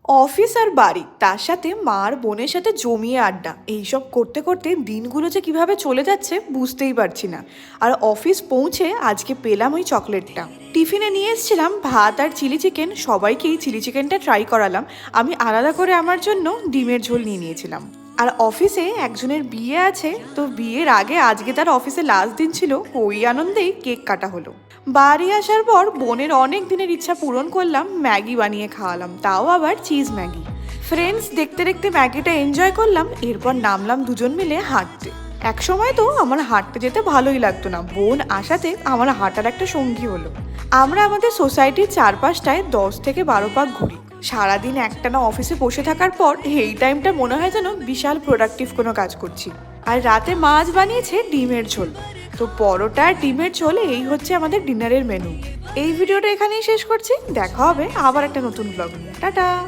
Office আর বাড়ি তার সাথে মার বোনের সাথে জমিয়ে আড্ডা এইসব করতে করতে দিনগুলো যে কিভাবে চলে যাচ্ছে বুঝতেই পারছি না। আর অফিস পৌঁছে আজকে পেলাম ওই চকলেটটা। টিফিনে নিয়ে এসেছিলাম ভাত আর চিলি চিকেন, সবাইকেই চিলি চিকেনটা ট্রাই করালাম। আমি আলাদা করে আমার জন্য ডিমের ঝোল নিয়ে নিয়েছিলাম। আর অফিসে একজনের বিয়ে আছে, তো বিয়ের আগে আজকে তার অফিসে লাস্ট দিন ছিল, ওই আনন্দেই কেক কাটা হলো। বাড়ি আসার পর বোনের অনেক দিনের ইচ্ছা পূরণ করলাম, ম্যাগি বানিয়ে খাওয়ালাম, তাও আবার চিজ ম্যাগি। ফ্রেন্ডস দেখতে দেখতে ম্যাগিটা এনজয় করলাম, এরপর নামলাম দুজন মিলে হাঁটতে। এক সময় তো আমার হাঁটতে যেতে ভালোই লাগতো না, বোন আসাতে আমার হাঁটার একটা সঙ্গী হলো। আমরা আমাদের সোসাইটির চারপাশটায় 10 থেকে 12 পাক ঘুরি। সারাদিন একটানা অফিসে বসে থাকার পর এই টাইমটা মনে হয় যেন বিশাল প্রোডাক্টিভ কোনো কাজ করছি। আর রাতে মাছ বানিয়েছে ডিমের ঝোল। তো পরোটা আর ডিমের ঝোল এই হচ্ছে আমাদের ডিনারের মেনু। এই ভিডিওটা এখানেই শেষ করছি, দেখা হবে আবার একটা নতুন ব্লগ নিয়ে। টাটা।